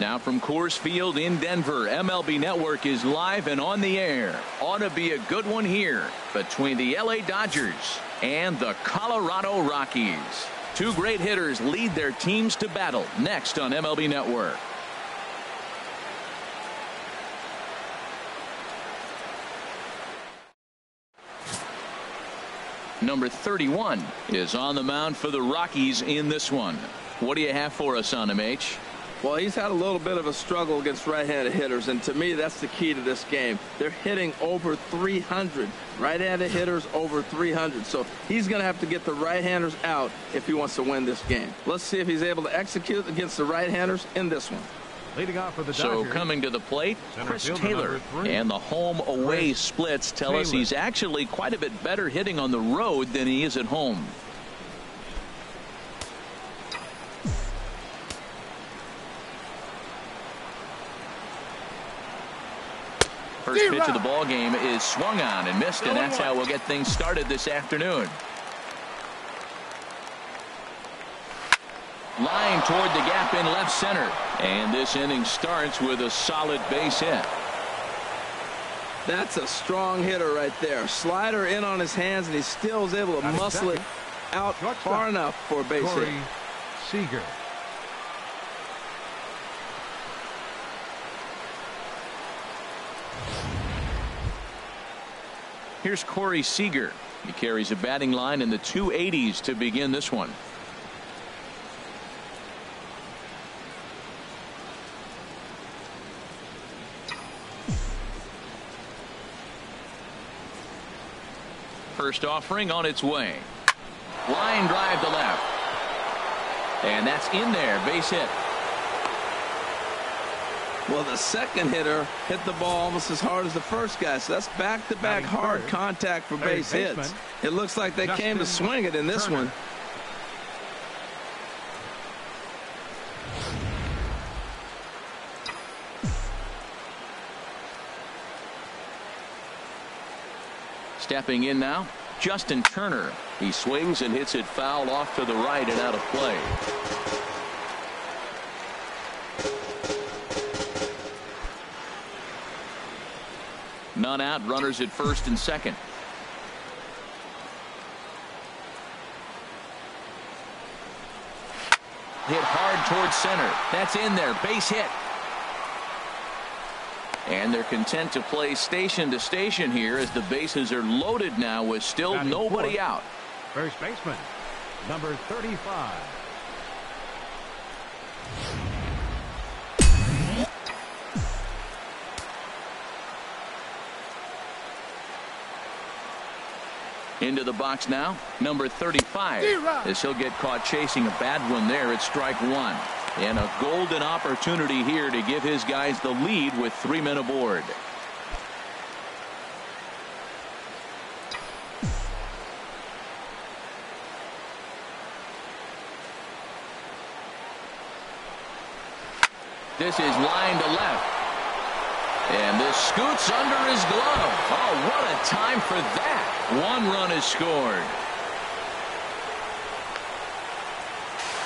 Now from Coors Field in Denver, MLB Network is live and on the air. Ought to be a good one here between the LA Dodgers and the Colorado Rockies. Two great hitters lead their teams to battle next on MLB Network. Number 31 is on the mound for the Rockies in this one. What do you have for us on him, H? Well, he's had a little bit of a struggle against right-handed hitters, and to me, that's the key to this game. They're hitting over 300. Right-handed hitters over 300. So he's going to have to get the right-handers out if he wants to win this game. Let's see if he's able to execute against the right-handers in this one. Leading off for the Dodgers, so coming to the plate, Chris Taylor. And the home-away splits tell us he's actually quite a bit better hitting on the road than he is at home. First pitch of the ball game is swung on and missed, and that's how we'll get things started this afternoon. Line toward the gap in left center, and this inning starts with a solid base hit. That's a strong hitter right there. Slider in on his hands, and he still is able to muscle it out far enough for a base hit. Seager. Here's Corey Seager. He carries a batting line in the 280s to begin this one. First offering on its way. Line drive to left. And that's in there. Base hit. Well, the second hitter hit the ball almost as hard as the first guy, so that's back-to-back hard contact for base hits. It looks like they came to swing it in this one. Stepping in now, Justin Turner. He swings and hits it foul off to the right and out of play. None out, runners at first and second. Hit hard towards center. That's in there. Base hit. And they're content to play station to station here as the bases are loaded now with still nobody out. First baseman, number 35. Into the box now, number 35, as he'll get caught chasing a bad one there at strike one. And a golden opportunity here to give his guys the lead with 3 men aboard. This is line to left. And this scoots under his glove. Oh, what a time for that. 1 run is scored.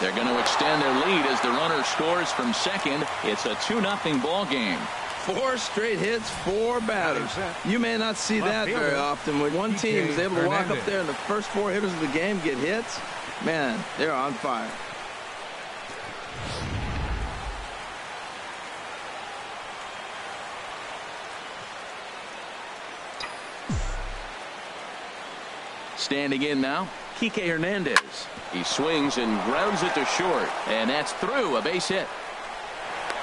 They're going to extend their lead as the runner scores from second. It's a 2-0 ball game. 4 straight hits, 4 batters. You may not see that very often. When one team is able to walk up there and the first 4 hitters of the game get hits, man, they're on fire. Standing in now, Kike Hernandez. He swings and grounds it to short, and that's through, a base hit.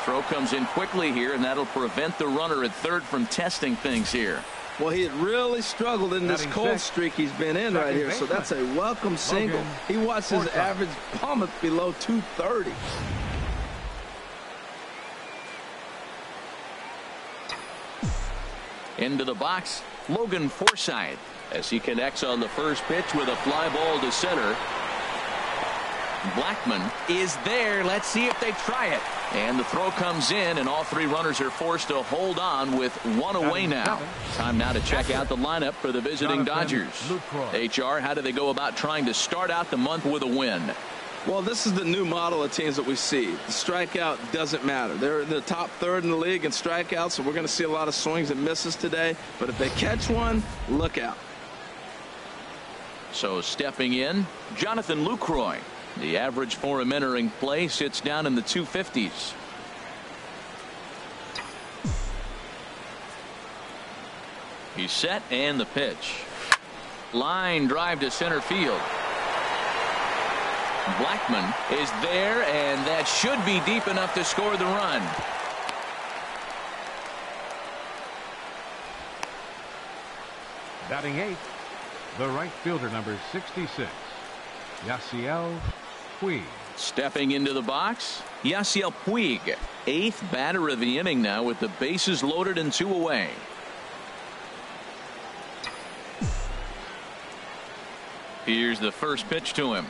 Throw comes in quickly here, and that'll prevent the runner at third from testing things here. Well, he had really struggled in this cold streak he's been in right here, so that's a welcome single. He watched his average plummet below 230. Into the box, Logan Forsythe, as he connects on the first pitch with a fly ball to center. Blackman is there. Let's see if they try it. And the throw comes in, and all 3 runners are forced to hold on with 1 away now. Time now to check out the lineup for the visiting Dodgers. HR, how do they go about trying to start out the month with a win? Well, this is the new model of teams that we see. The strikeout doesn't matter. They're the top third in the league in strikeouts, so we're going to see a lot of swings and misses today. But if they catch one, look out. So stepping in, Jonathan Lucroy. The average for him entering play sits down in the 250s. He's set, and the pitch. Line drive to center field. Blackman is there, and that should be deep enough to score the run. Batting eighth, the right fielder, number 66, Yasiel Puig. Stepping into the box, Yasiel Puig, eighth batter of the inning now with the bases loaded and 2 away. Here's the first pitch to him.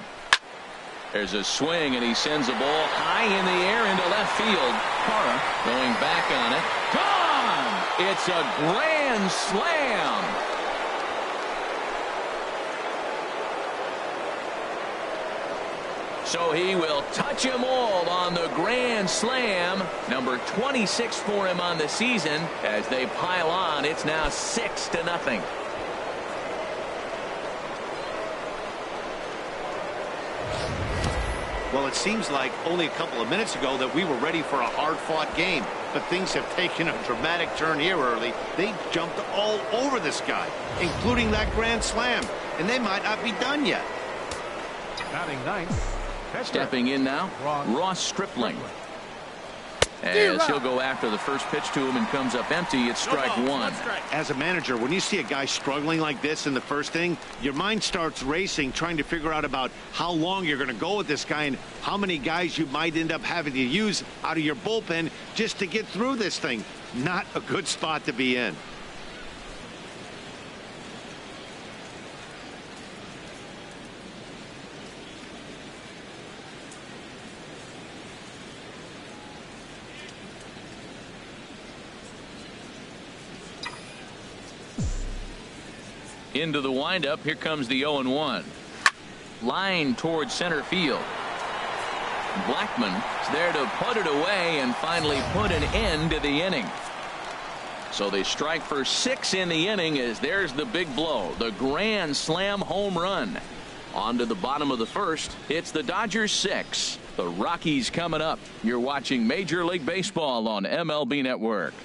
There's a swing, and he sends the ball high in the air into left field. Parra going back on it. Gone! It's a grand slam. So he will touch them all on the grand slam. Number 26 for him on the season. As they pile on, it's now 6-0. Well, it seems like only a couple of minutes ago that we were ready for a hard-fought game, but things have taken a dramatic turn here early. They jumped all over this guy, including that grand slam, and they might not be done yet. Batting ninth, stepping in now, Ross Stripling. As he'll go after the first pitch to him and comes up empty, it's strike one. As a manager, when you see a guy struggling like this in the first inning, your mind starts racing, trying to figure out about how long you're going to go with this guy and how many guys you might end up having to use out of your bullpen just to get through this thing. Not a good spot to be in. Into the windup. Here comes the 0-1. Line towards center field. Blackman is there to put it away and finally put an end to the inning. So they strike for 6 in the inning as there's the big blow. The grand slam home run. On to the bottom of the first. It's the Dodgers 6. The Rockies coming up. You're watching Major League Baseball on MLB Network.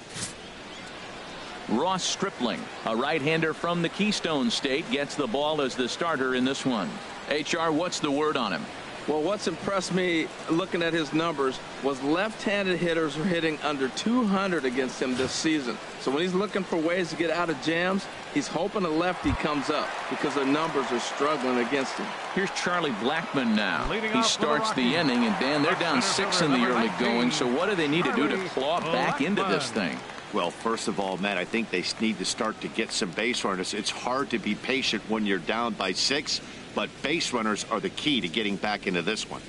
Ross Stripling, a right-hander from the Keystone State, gets the ball as the starter in this one. HR, what's the word on him? Well, what's impressed me looking at his numbers was left-handed hitters are hitting under 200 against him this season. So when he's looking for ways to get out of jams, he's hoping a lefty comes up because their numbers are struggling against him. Here's Charlie Blackman now. He starts the inning, and Dan, they're down 6 in the early going. So what do they need to do to claw back into this thing? Well, first of all, Matt, I think they need to start to get some base runners. It's hard to be patient when you're down by 6, but base runners are the key to getting back into this one.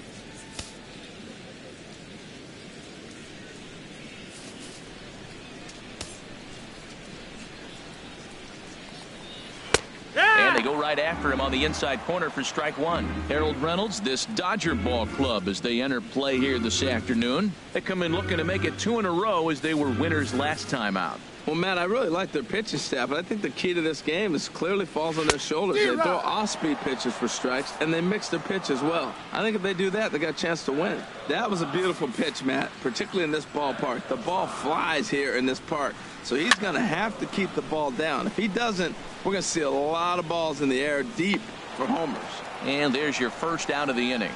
And they go right after him on the inside corner for strike one. Harold Reynolds, this Dodger ball club as they enter play here this afternoon. They come in looking to make it 2 in a row as they were winners last time out. Well, Matt, I really like their pitching staff, but I think the key to this game is clearly falls on their shoulders. They throw off-speed pitches for strikes, and they mix their pitch as well. I think if they do that, they got a chance to win. That was a beautiful pitch, Matt, particularly in this ballpark. The ball flies here in this park, so he's going to have to keep the ball down. If he doesn't, we're going to see a lot of balls in the air deep for homers. And there's your first out of the inning.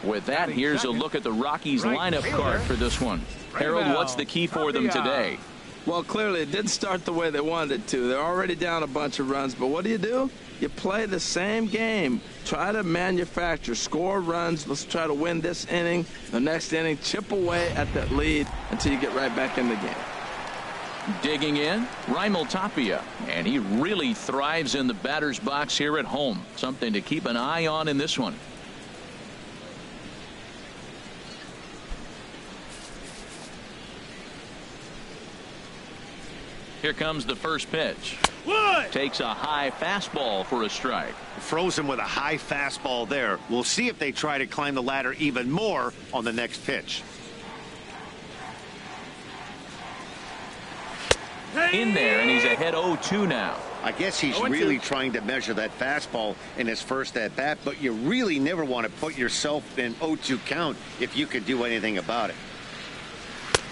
With that, here's a look at the Rockies lineup card for this one. Harold, what's the key for them today? Well, clearly it didn't start the way they wanted it to. They're already down a bunch of runs, but what do? You play the same game. Try to manufacture, score runs. Let's try to win this inning, the next inning, chip away at that lead until you get right back in the game. Digging in, Raimel Tapia, and he really thrives in the batter's box here at home. Something to keep an eye on in this one. Here comes the first pitch. Takes a high fastball for a strike. Froze him with a high fastball there. We'll see if they try to climb the ladder even more on the next pitch. In there, and he's ahead 0-2 now. I guess he's really trying to measure that fastball in his first at-bat, but you really never want to put yourself in 0-2 count if you could do anything about it.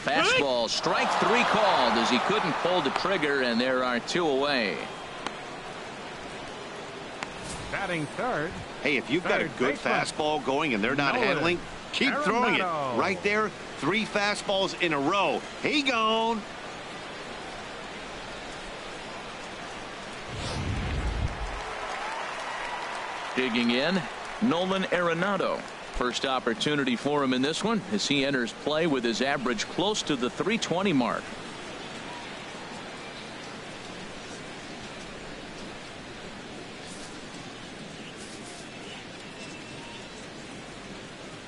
Fastball, strike 3 called as he couldn't pull the trigger, and there are 2 away. Batting third. Hey, if you've got a good fastball going and they're not handling, keep throwing it. Right there, 3 fastballs in a row. He gone. Digging in, Nolan Arenado. First opportunity for him in this one as he enters play with his average close to the 320 mark.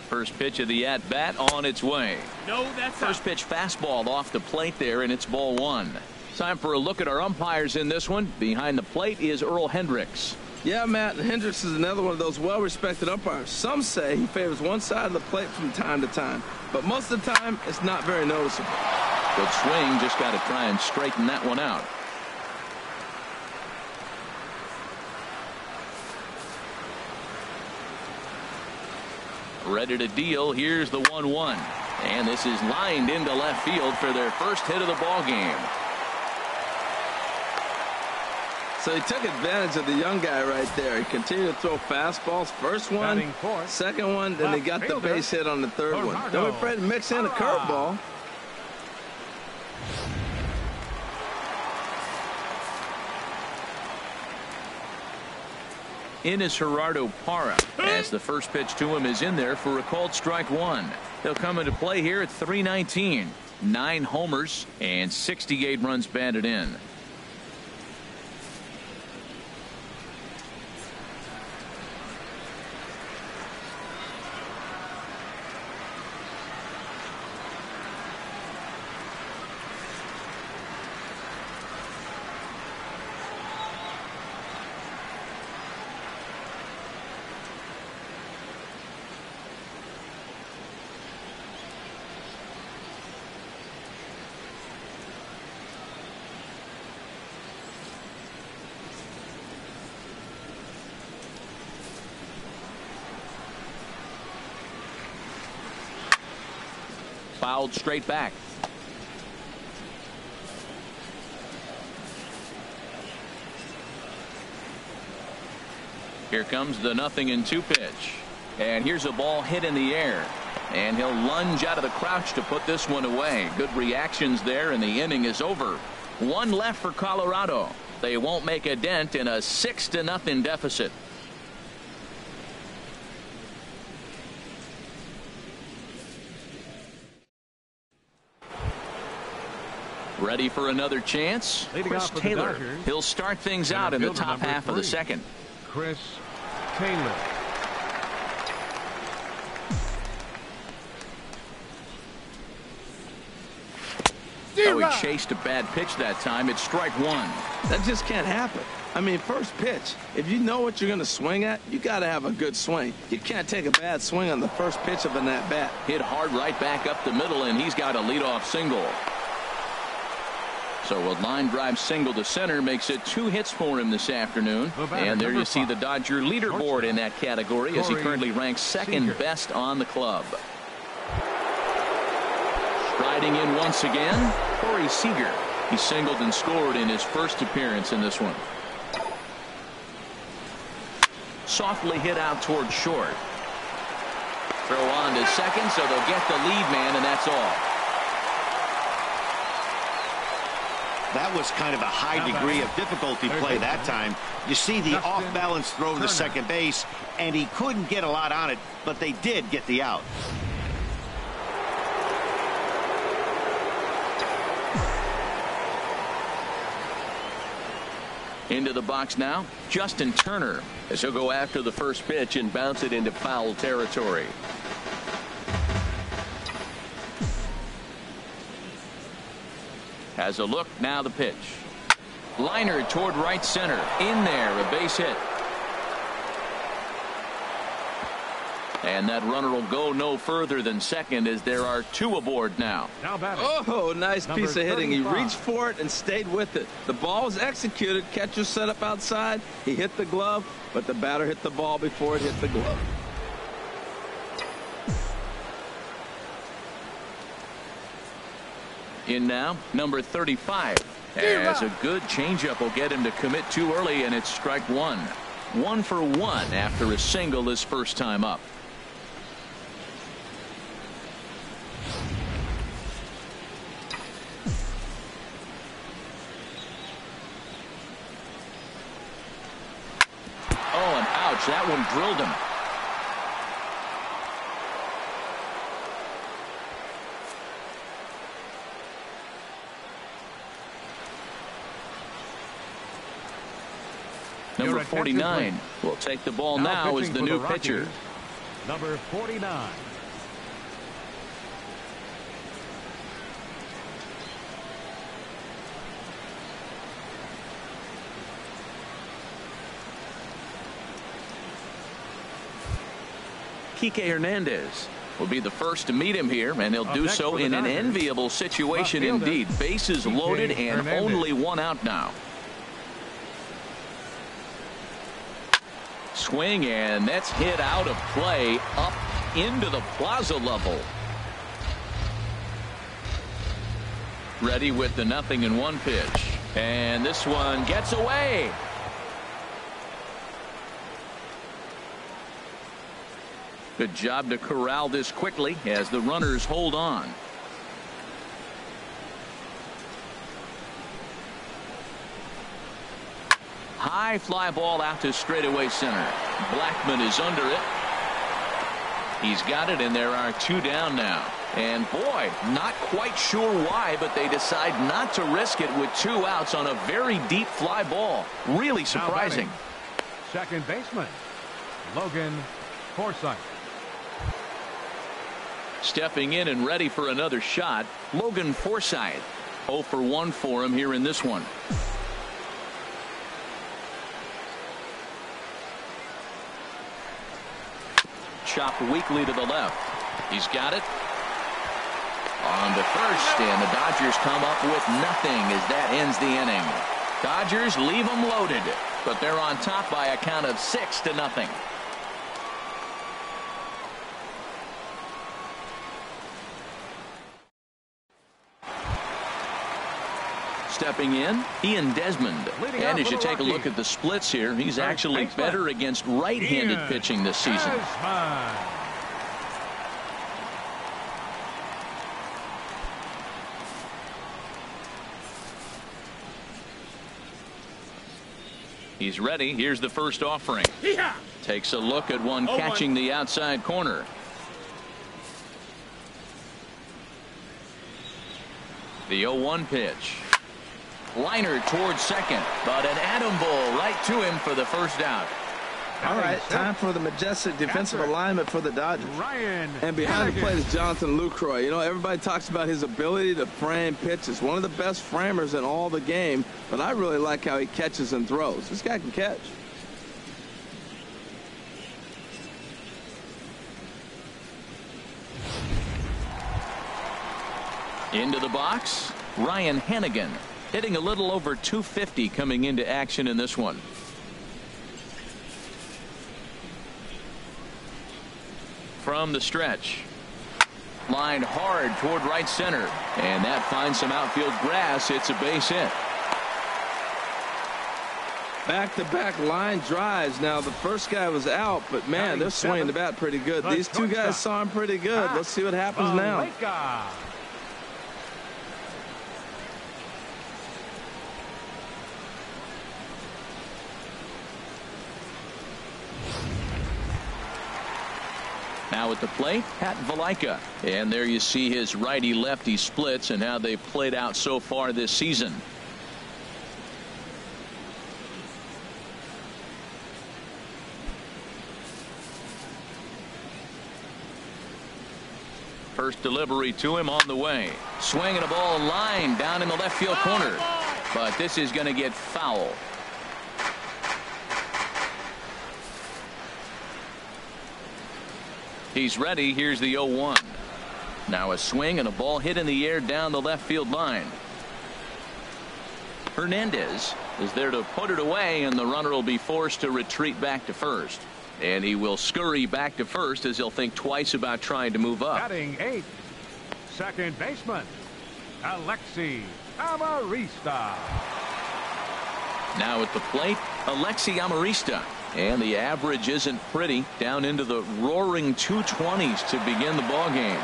First pitch of the at-bat on its way. First pitch fastball off the plate there, and it's ball 1. Time for a look at our umpires in this one. Behind the plate is Earl Hendricks. Yeah, Matt, Hendricks is another one of those well-respected umpires. Some say he favors one side of the plate from time to time, but most of the time it's not very noticeable. Good swing, just got to try and straighten that one out. Ready to deal. Here's the 1-1, and this is lined into left field for their first hit of the ball game. So he took advantage of the young guy right there. He continued to throw fastballs. First one, second one, then he got the base hit on the third one. Don't be afraid to mix in a curveball. In is Gerardo Parra as the first pitch to him is in there for a called strike 1. He'll come into play here at .319. 9 homers and 68 runs batted in. Fouled straight back. Here comes the 0-2 pitch. And here's a ball hit in the air. And he'll lunge out of the crouch to put this one away. Good reactions there, and the inning is over. 1 left for Colorado. They won't make a dent in a 6-0 deficit. Ready for another chance? Chris Taylor. He'll start things out in the top half of the second. Chris Taylor. Oh, he chased a bad pitch that time. It's strike 1. That just can't happen. I mean, first pitch, if you know what you're going to swing at, you got to have a good swing. You can't take a bad swing on the first pitch of an at-bat. Hit hard right back up the middle, and he's got a leadoff single. So a line drive single to center makes it 2 hits for him this afternoon. And there you see the Dodger leaderboard in that category as he currently ranks second best on the club. Striding in once again, Corey Seager. He singled and scored in his first appearance in this one. Softly hit out toward short. Throw on to second, so they'll get the lead man, and that's all. That was kind of a high degree of difficulty play that time. You see the off-balance throw to second base, and he couldn't get a lot on it, but they did get the out. Into the box now, Justin Turner, as he'll go after the first pitch and bounce it into foul territory. Has a look, now the pitch. Liner toward right center. In there, a base hit. And that runner will go no further than second as there are 2 aboard now. Oh, nice Number piece of hitting. He 35. reached for it and stayed with it. The ball was executed. Catcher set up outside. He hit the glove, but the batter hit the ball before it hit the glove. In now, number 35. As a good changeup will get him to commit too early, and it's strike 1. 1 for 1 after a single his first time up. Oh, and ouch, that one drilled him. Number 49 will take the ball now as the new pitcher. Number 49. Kike Hernandez will be the first to meet him here, and he'll do so in an enviable situation indeed. Bases loaded and only 1 out now. Swing, and that's hit out of play up into the plaza level. Ready with the 0-1 pitch, and this one gets away. Good job to corral this quickly as the runners hold on. High fly ball out to straightaway center. Blackman is under it. He's got it, and there are 2 down now. And boy, not quite sure why, but they decide not to risk it with 2 outs on a very deep fly ball. Really surprising. Second baseman, Logan Forsythe. Stepping in and ready for another shot, Logan Forsythe. 0 for 1 for him here in this one. Chopped weakly to the left. He's got it. On to first, and the Dodgers come up with nothing as that ends the inning. Dodgers leave them loaded, but they're on top by a count of 6-0. Stepping in, Ian Desmond. And as you take a look at the splits here, he's actually better against right-handed pitching this season. He's ready. Here's the first offering. Takes a look at one catching the outside corner. The 0-1 pitch. Liner towards second, but an Adam Bull right to him for the first out. All right, time for the majestic defensive alignment for the Dodgers. And behind the plate is Jonathan Lucroy. You know, everybody talks about his ability to frame pitches. One of the best framers in all the game, but I really like how he catches and throws. This guy can catch. Into the box, Ryan Hannigan. Hitting a little over 250 coming into action in this one. From the stretch. Lined hard toward right center. And that finds some outfield grass. It's a base hit. Back-to-back line drives. Now, the first guy was out, but, man, they're swinging the bat pretty good. These 2 guys saw him pretty good. Let's see what happens now. Now at the plate, Pat Valaika. And there you see his righty-lefty splits and how they've played out so far this season. First delivery to him on the way. Swinging a ball line down in the left field corner. But this is going to get foul. He's ready. Here's the 0-1. Now a swing and a ball hit in the air down the left field line. Hernandez is there to put it away, and the runner will be forced to retreat back to first. And he will scurry back to first as he'll think twice about trying to move up. Batting 8th, second baseman, Alexi Amarista. Now at the plate, Alexi Amarista. And the average isn't pretty, down into the roaring 220s to begin the ball game.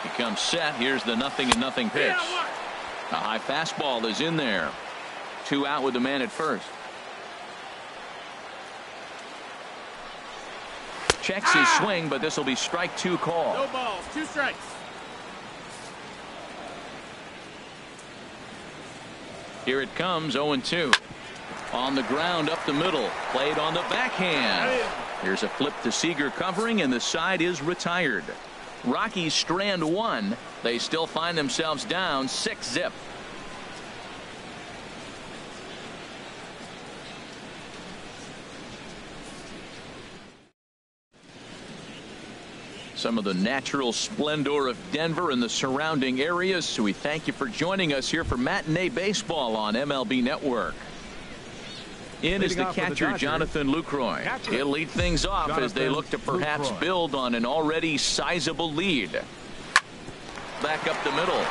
He comes set. Here's the 0-0 pitch. A high fastball is in there. 2 out with the man at first. Checks his swing, but this will be strike 2 call. No balls, 2 strikes. Here it comes, 0-2. On the ground up the middle. Played on the backhand. Here's a flip to Seager covering, and the side is retired. Rockies strand 1. They still find themselves down 6-0. Some of the natural splendor of Denver and the surrounding areas. So we thank you for joining us here for Matinee Baseball on MLB Network. In is the catcher, Jonathan Lucroy. He'll lead things off as they look to perhaps build on an already sizable lead. Back up the middle.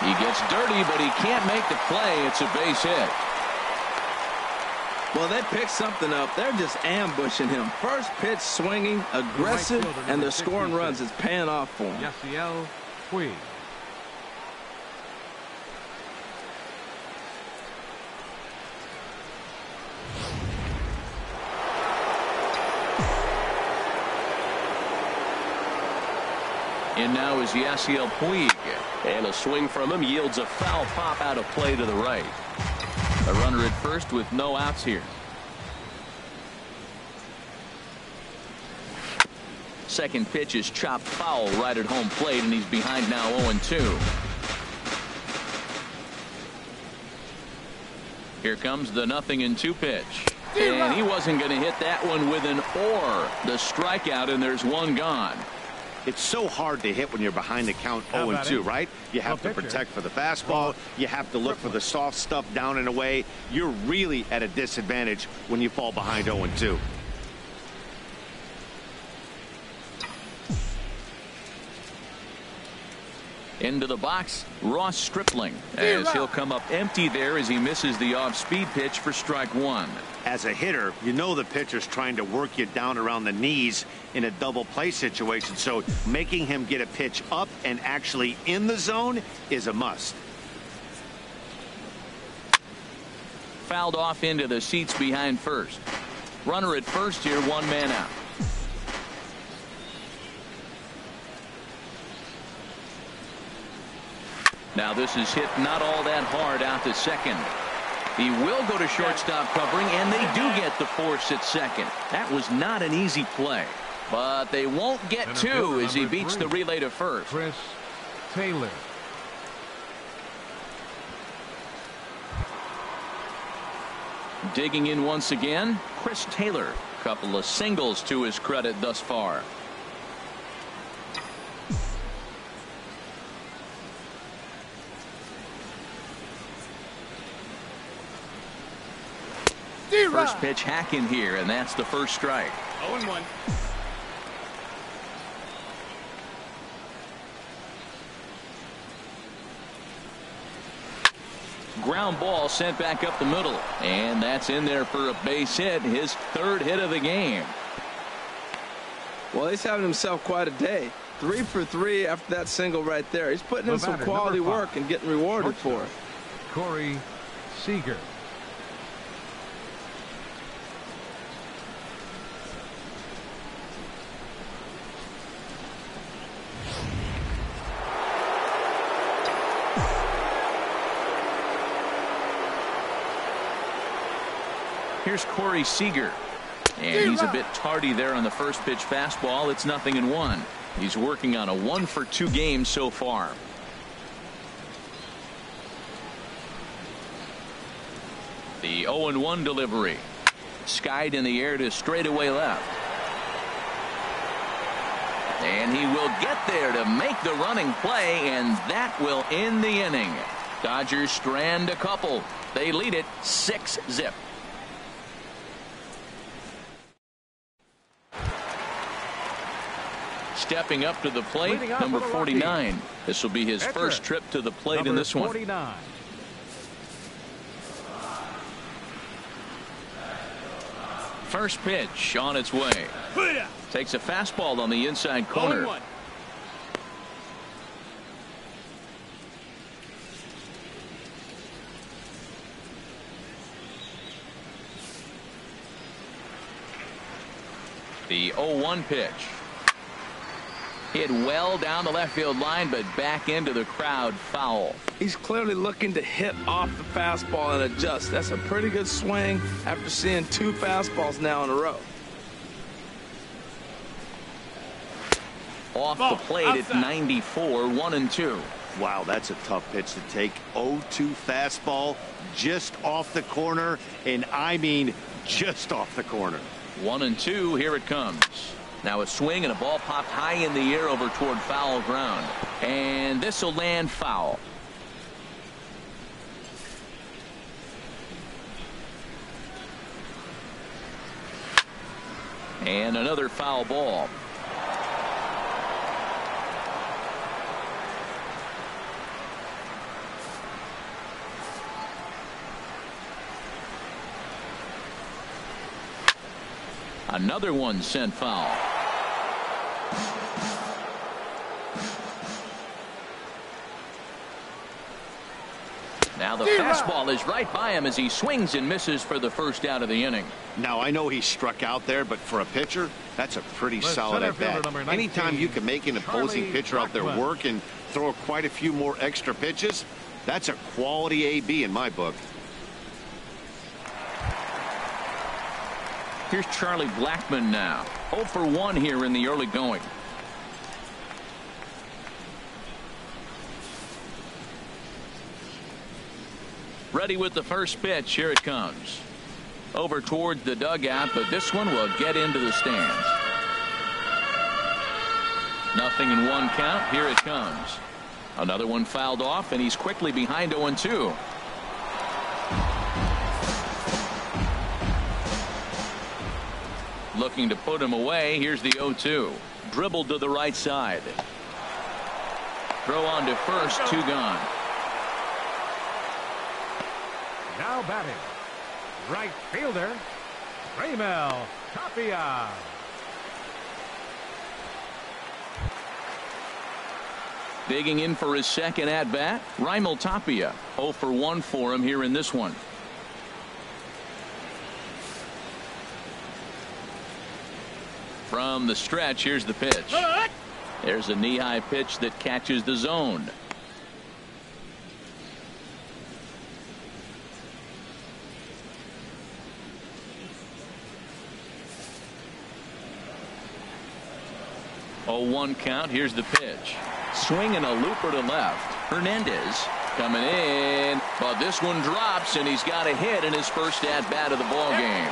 He gets dirty, but he can't make the play. It's a base hit. Well, they picked something up. They're just ambushing him. First pitch swinging, aggressive, and they're scoring runs. It's paying off for him. Yasiel Puig. And now is Yasiel Puig. And a swing from him yields a foul pop out of play to the right. A runner at first with no outs here. Second pitch is chopped foul right at home plate, and he's behind now 0-2. Here comes the 0-2 pitch. And he wasn't going to hit that one with an or. The strikeout, and there's one gone. It's so hard to hit when you're behind the count 0-2, right? You have to protect for the fastball. You have to look for the soft stuff down and away. You're really at a disadvantage when you fall behind 0-2. Into the box, Ross Stripling, as he'll come up empty there as he misses the off-speed pitch for strike 1. As a hitter, you know the pitcher's trying to work you down around the knees in a double play situation, so making him get a pitch up and actually in the zone is a must. Fouled off into the seats behind first. Runner at first here, 1 man out. Now this is hit not all that hard out to second. He will go to shortstop covering, and they do get the force at second. That was not an easy play, but they won't get 2 as he beats the relay to first. Chris Taylor. Digging in once again, Chris Taylor. Couple of singles to his credit thus far. First pitch hacking here, and that's the first strike. 0-1. Ground ball sent back up the middle, and that's in there for a base hit, his 3rd hit of the game. Well, he's having himself quite a day. 3 for 3 after that single right there. He's putting in some quality work and getting rewarded for it. Corey Seager. Here's Corey Seager. And he's a bit tardy there on the first pitch fastball. It's 0-1. He's working on a 1-for-2 game so far. The 0-1 delivery. Skied in the air to straightaway left. And he will get there to make the running play, and that will end the inning. Dodgers strand a couple. They lead it 6-0. Stepping up to the plate, number 49. This will be his first trip to the plate in this one. 49. First pitch on its way. Takes a fastball on the inside corner. The 0-1 pitch. Hit well down the left field line, but back into the crowd, foul. He's clearly looking to hit off the fastball and adjust. That's a pretty good swing after seeing 2 fastballs now in a row. Off the plate at 94, 1-2. Wow, that's a tough pitch to take. 0-2 fastball just off the corner, and I mean just off the corner. 1-2, here it comes. Now a swing and a ball popped high in the air over toward foul ground. And this will land foul. And another foul ball. Another one sent foul. Now the fastball is right by him as he swings and misses for the first out of the inning. Now I know he struck out there, but for a pitcher, that's a pretty solid at bat. Anytime you can make an opposing pitcher out there work and throw quite a few more extra pitches, that's a quality AB in my book. Here's Charlie Blackmon now. 0 for 1 here in the early going. Ready with the first pitch. Here it comes. Over towards the dugout, but this one will get into the stands. 0-1 count. Here it comes. Another one fouled off, and he's quickly behind 0-2. Looking to put him away. Here's the 0-2. Dribbled to the right side. Throw on to first. 2 gone. Now batting, right fielder, Raimel Tapia. Digging in for his second at bat, Raimel Tapia. 0 for 1 for him here in this one. From the stretch, here's the pitch. There's a knee-high pitch that catches the zone. Oh, 1 count. Here's the pitch. Swing and a looper to left. Hernandez coming in, but this one drops, and he's got a hit in his first at bat of the ball game.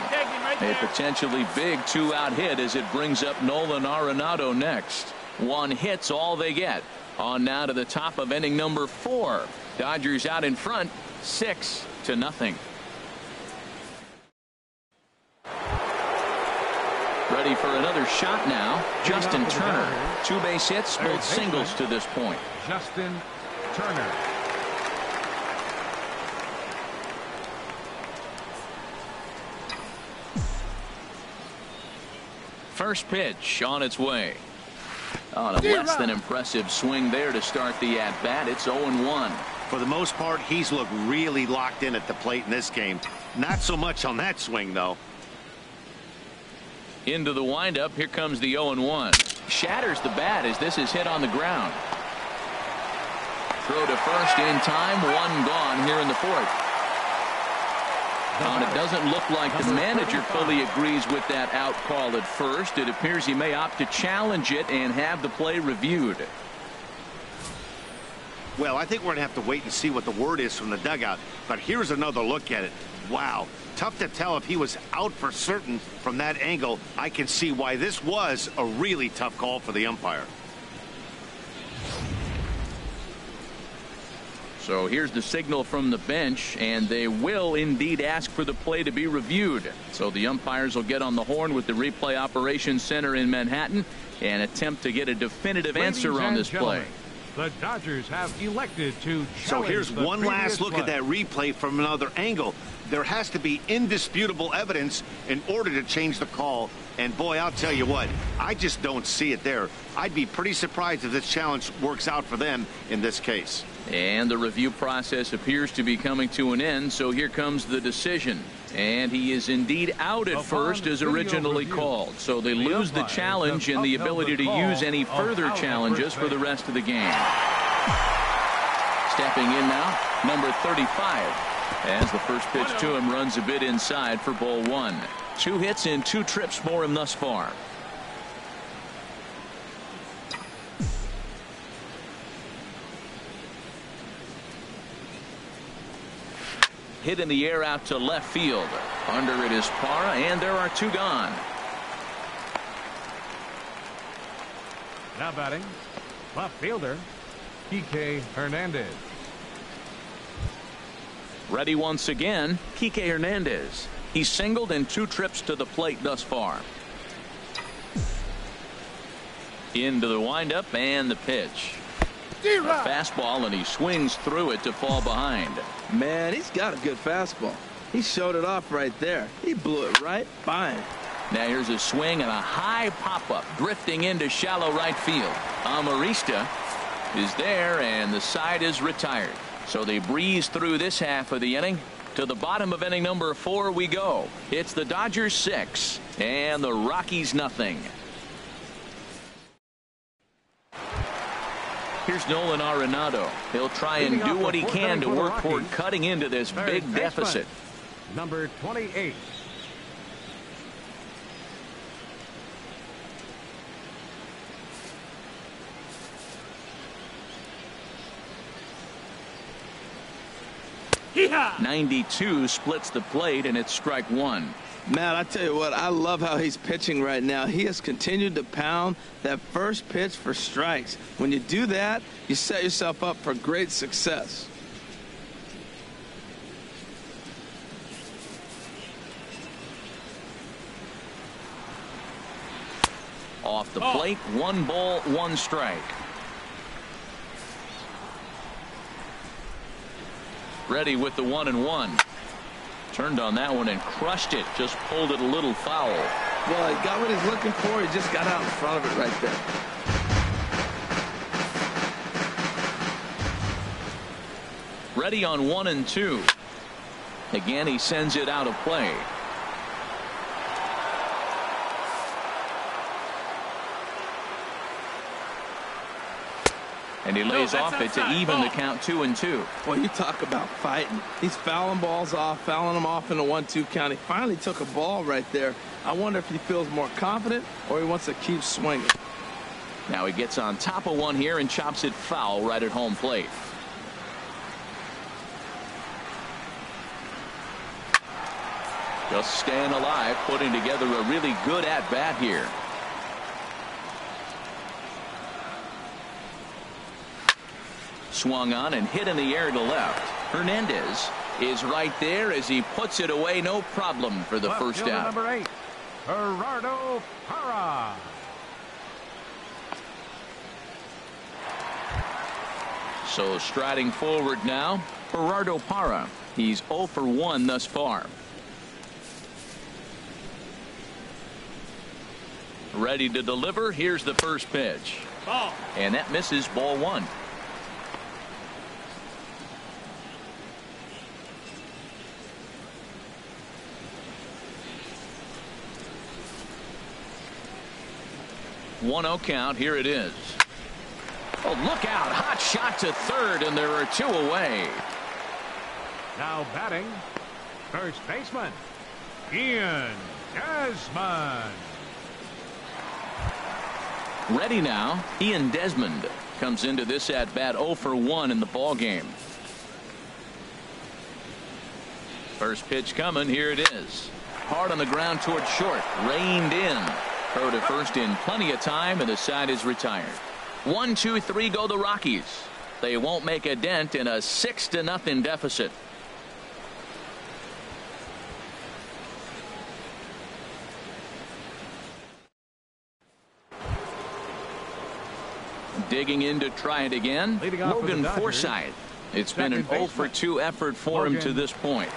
A potentially big 2-out hit as it brings up Nolan Arenado next. 1 hit's all they get. On now to the top of inning number 4. Dodgers out in front, 6-0. Ready for another shot now. Justin Turner. 2 base hits, both singles to this point. Justin Turner. First pitch on its way. On a less than impressive swing there to start the at bat. It's 0-1. For the most part, he's looked really locked in at the plate in this game. Not so much on that swing, though. Into the windup. Here comes the 0-1. Shatters the bat as this is hit on the ground. Throw to first in time. 1 gone here in the 4th. And it doesn't look like the manager fully agrees with that out call at first. It appears he may opt to challenge it and have the play reviewed. Well, I think we're going to have to wait and see what the word is from the dugout. But here's another look at it. Wow. Tough to tell if he was out for certain from that angle. I can see why this was a really tough call for the umpire. So here's the signal from the bench, and they will indeed ask for the play to be reviewed. So the umpires will get on the horn with the replay operations center in Manhattan and attempt to get a definitive answer on this play. The Dodgers have elected to challenge. So here's one last look at that replay from another angle. There has to be indisputable evidence in order to change the call. And boy, I'll tell you what, I just don't see it there. I'd be pretty surprised if this challenge works out for them in this case. And the review process appears to be coming to an end. So here comes the decision. And he is indeed out at first as originally called. So they lose the challenge and the ability to use any further challenges for the rest of the game. Stepping in now, number 35. As the first pitch to him runs a bit inside for ball one. 2 hits and 2 trips for him thus far. Hit in the air out to left field. Under it is Parra, and there are 2 gone. Now batting, left fielder, Kike Hernandez. Ready once again, Kike Hernandez. He's singled in 2 trips to the plate thus far. Into the windup and the pitch. A fastball, and he swings through it to fall behind. Man, he's got a good fastball. He showed it off right there. He blew it right by him. Now here's a swing and a high pop-up drifting into shallow right field. Amarista is there, and the side is retired. So they breeze through this half of the inning. To the bottom of inning number 4 we go. It's the Dodgers 6 and the Rockies nothing. Here's Nolan Arenado. He'll try and do what he can to work toward cutting into this big deficit. Number 28. Yeah. 92 splits the plate, and it's strike 1. Matt, I tell you what, I love how he's pitching right now. He has continued to pound that first pitch for strikes. When you do that, you set yourself up for great success. Off the plate, 1 ball, 1 strike. Ready with the 1-1. Turned on that one and crushed it. Just pulled it a little foul. Well, he got what he's looking for. He just got out in front of it right there. Ready on 1-2. Again, he sends it out of play. And he lays off it to even the count 2-2. Well, you talk about fighting. He's fouling balls off, fouling them off in a 1-2 count. He finally took a ball right there. I wonder if he feels more confident or he wants to keep swinging. Now he gets on top of one here and chops it foul right at home plate. Just staying alive, putting together a really good at-bat here. Swung on and hit in the air to left. Hernandez is right there as he puts it away, no problem for the first out. Number 8, Gerardo Parra. So striding forward now, Gerardo Parra. He's 0 for 1 thus far. Ready to deliver. Here's the first pitch. Ball. And that misses, ball 1. One-0 count. Here it is. Oh, look out. Hot shot to third, and there are 2 away. Now batting, First baseman, Ian Desmond. Ready now, Ian Desmond comes into this at bat 0 for 1 in the ball game. First pitch coming. Here it is. Hard on the ground towards short. Reined in. Throw to first in plenty of time, and the side is retired. 1, 2, 3 go the Rockies. They won't make a dent in a 6-0 deficit. Digging in to try it again. Logan Forsythe. It's been an 0 for 2 effort for him to this point.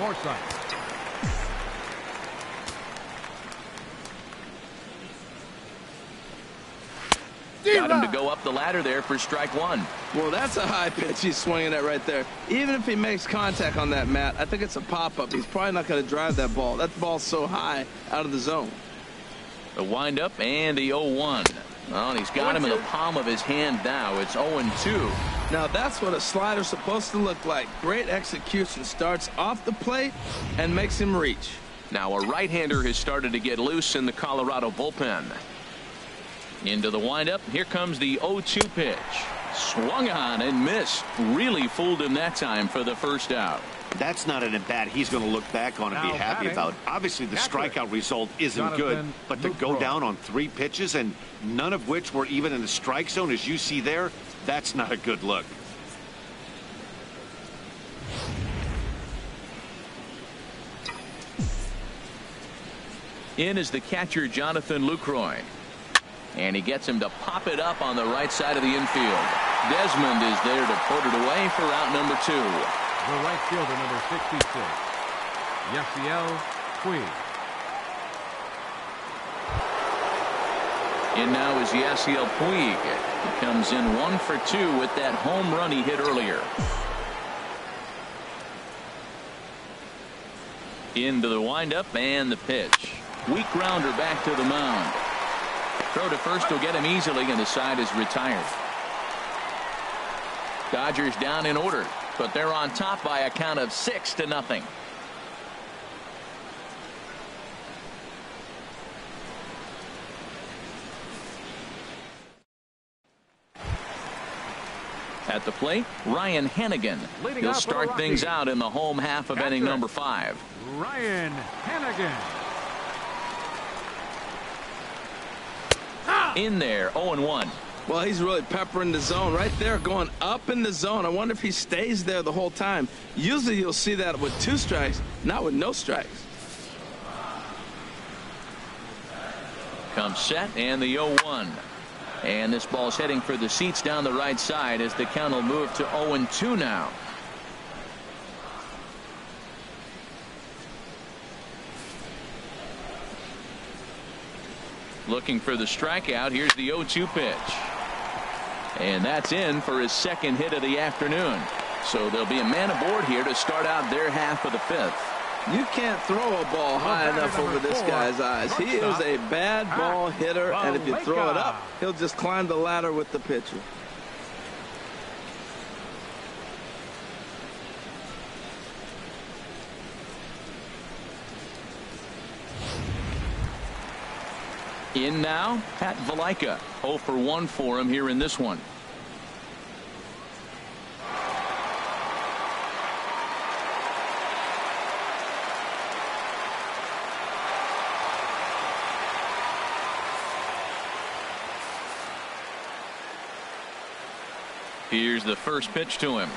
Got him to go up the ladder there for strike 1. Well, that's a high pitch he's swinging at right there. Even if he makes contact on that, Matt, I think it's a pop-up. He's probably not going to drive that ball. That ball's so high out of the zone. The windup and the 0-1. Well, and he's got him in the palm of his hand now. It's 0-2. Now that's what a slider's supposed to look like. Great execution. Starts off the plate and makes him reach. Now a right-hander has started to get loose in the Colorado bullpen. Into the windup. Here comes the 0-2 pitch. Swung on and missed. Really fooled him that time for the first out. That's not an at-bat he's going to look back on and be happy about. Obviously, the strikeout result isn't good, but to go down on 3 pitches and none of which were even in the strike zone, as you see there, that's not a good look. In is the catcher, Jonathan Lucroy. And he gets him to pop it up on the right side of the infield. Desmond is there to put it away for out number 2. The right fielder, number 66, Yasiel Puig. In now is Yasiel Puig. He comes in 1 for 2 with that home run he hit earlier. Into the windup and the pitch. Weak grounder back to the mound. Throw to first will get him easily, and the side is retired. Dodgers down in order, but they're on top by a count of 6-0. At the plate, Ryan Hannigan. He'll start things out in the home half of inning number 5. Ryan Hannigan. In there, 0-1. Well, he's really peppering the zone right there, going up in the zone. I wonder if he stays there the whole time. Usually you'll see that with 2 strikes, not with no strikes. Comes set and the 0-1. And this ball's heading for the seats down the right side as the count will move to 0-2 now. Looking for the strikeout. Here's the 0-2 pitch. And that's in for his second hit of the afternoon. So there'll be a man aboard here to start out their half of the 5th. You can't throw a ball high enough over this guy's eyes. He is a bad ball hitter, and if you throw it up, he'll just climb the ladder with the pitcher. In now, Pat Valaika. 0 for 1 for him here in this one. Here's the first pitch to him.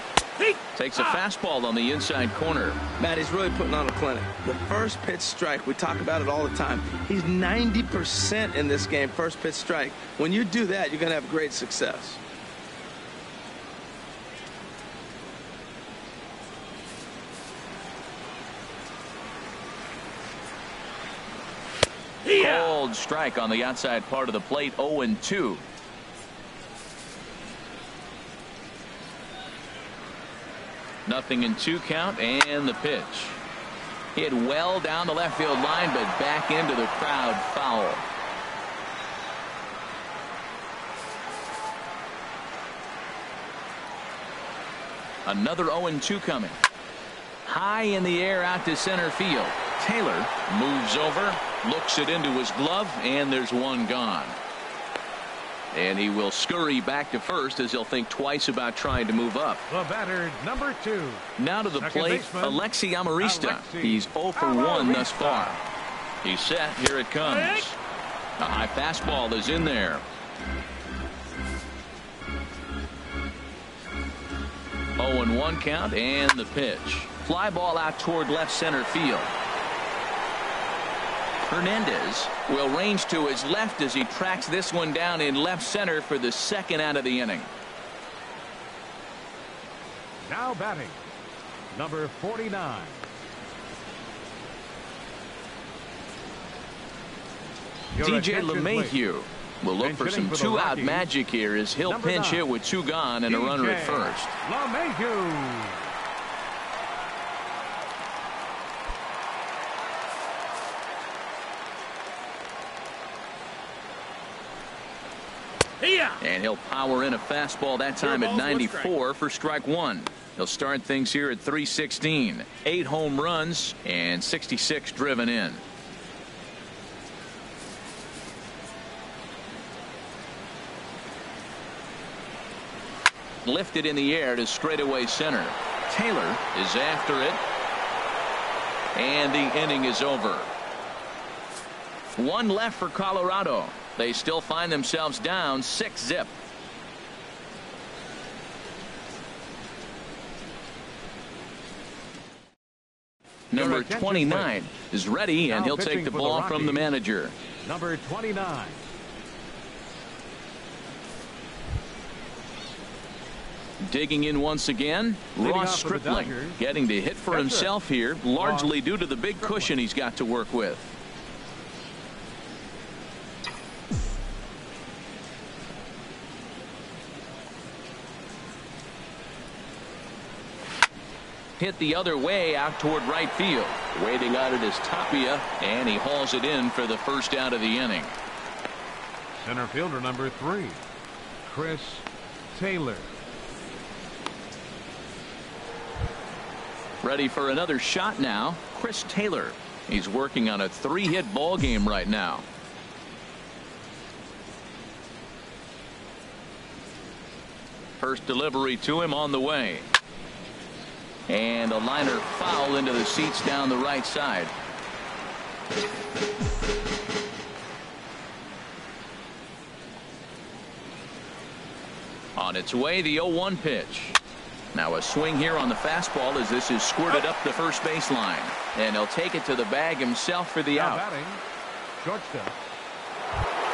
Takes a fastball on the inside corner. Matt, he's really putting on a clinic. The first pitch strike, we talk about it all the time. He's 90% in this game, first pitch strike. When you do that, you're going to have great success. Cold strike on the outside part of the plate, 0-2. Nothing in 2 count, and the pitch. Hit well down the left field line, but back into the crowd, foul. Another 0-2 coming. High in the air out to center field. Taylor moves over, looks it into his glove, and there's one gone. And he will scurry back to first as he'll think twice about trying to move up. The batter, number 2. Now to the Second plate, baseman, Alexi Amarista. Alexi He's 0 for 1 thus far. He's set. Here it comes. A high fastball is in there. 0-1 count, and the pitch. Fly ball out toward left center field. Hernandez will range to his left as he tracks this one down in left center for the second out of the inning. Now batting, number 49. DJ LeMahieu will look for some two-out magic here as he'll pinch hit with 2 gone and a runner at first. LeMahieu. And he'll power in a fastball that time at 94 for strike 1. He'll start things here at 316. 8 home runs and 66 driven in. Lifted in the air to straightaway center. Taylor is after it. And the inning is over. 1 left for Colorado. They still find themselves down 6-zip. Number 29 is ready, and he'll take the ball from the manager. Number 29. Digging in once again, Ross Stripling getting to hit for himself here, largely due to the big cushion he's got to work with. Hit the other way out toward right field. Waiting on it is Tapia, and he hauls it in for the first out of the inning. Center fielder number 3, Chris Taylor. Ready for another shot now, Chris Taylor. He's working on a 3-hit ball game right now. First delivery to him on the way. And a liner foul into the seats down the right side. On its way, the 0-1 pitch. Now a swing here on the fastball as this is squirted up the first baseline. And he'll take it to the bag himself for the out. Batting, shortstop,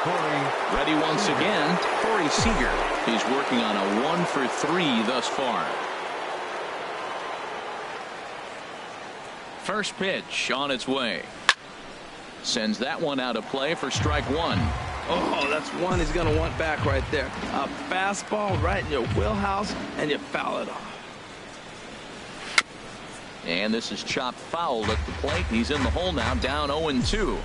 Corey. Ready once again, Corey Seager. He's working on a 1 for 3 thus far. First pitch on its way. Sends that one out of play for strike 1. Oh, that's one he's going to want back right there. A fastball right in your wheelhouse, and you foul it off. And this is chopped foul at the plate. He's in the hole now, down 0-2.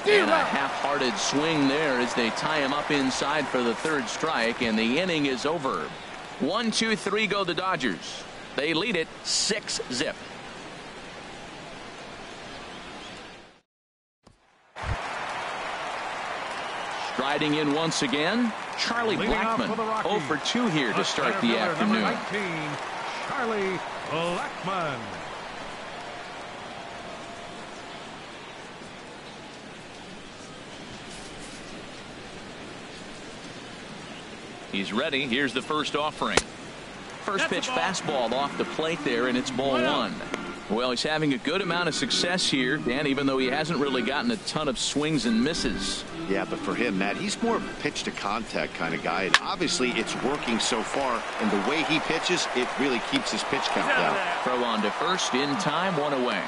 And a half-hearted swing there as they tie him up inside for the 3rd strike, and the inning is over. 1-2-3 go the Dodgers. They lead it 6-zip. Striding in once again, Charlie Blackmon. 0 for 2 here to start the afternoon. Number 19, Charlie Blackmon. He's ready. Here's the first offering. First pitch fastball off the plate there, and it's ball 1. Well, he's having a good amount of success here, Dan, even though he hasn't really gotten a ton of swings and misses. Yeah, but for him, Matt, he's more of a pitch to contact kind of guy. And obviously, it's working so far. And the way he pitches, it really keeps his pitch count down. Throw on to first in time, 1 away.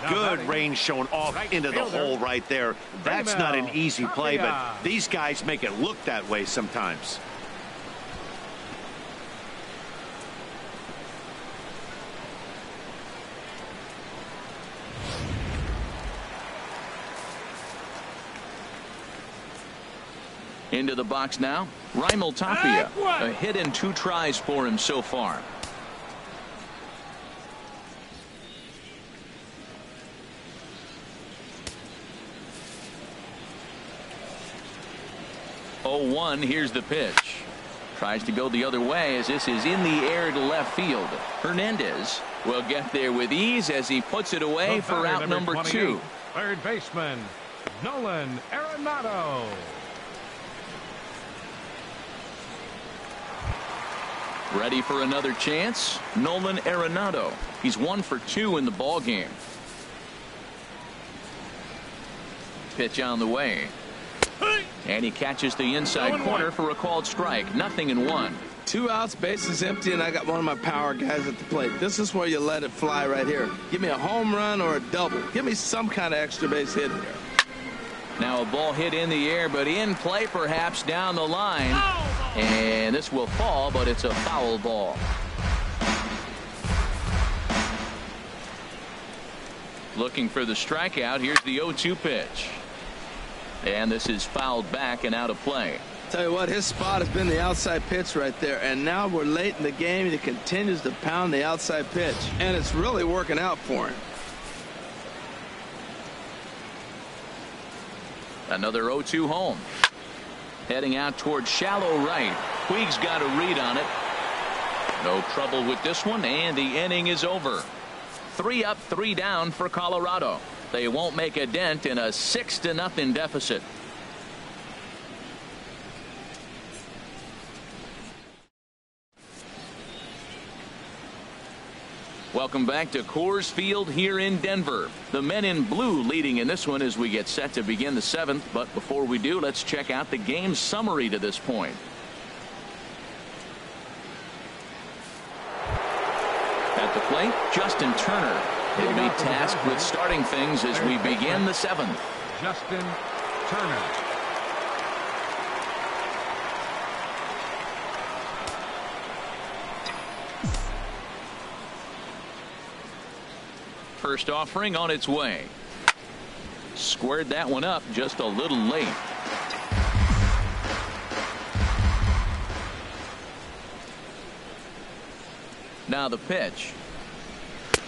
Good range shown off into the hole right there. That's not an easy play, but these guys make it look that way sometimes. Into the box now, Raimel Tapia. A hit and 2 tries for him so far. Oh, 1. Here's the pitch. Tries to go the other way as this is in the air to left field. Hernandez will get there with ease as he puts it away for out number 2. Third baseman, Nolan Arenado. Ready for another chance? Nolan Arenado. He's 1 for 2 in the ball game. Pitch on the way. And he catches the inside corner for a called strike. 0-1. 2 outs, bases empty, and I got one of my power guys at the plate. This is where you let it fly right here. Give me a home run or a double. Give me some kind of extra base hit here. Now a ball hit in the air, but in play perhaps down the line. And this will fall, but it's a foul ball. Looking for the strikeout. Here's the 0-2 pitch. And this is fouled back and out of play. Tell you what, his spot has been the outside pitch right there, and now we're late in the game. He continues to pound the outside pitch, and it's really working out for him. Another 0-2 home. Heading out towards shallow right. Puig's got a read on it. No trouble with this one, and the inning is over. 3 up, 3 down for Colorado. They won't make a dent in a 6-0 deficit. Welcome back to Coors Field here in Denver. The men in blue leading in this one as we get set to begin the 7th. But before we do, let's check out the game summary to this point. At the plate, Justin Turner. He'll be tasked with starting things as we begin the 7th. Justin Turner. First offering on its way. Squared that one up just a little late. Now the pitch.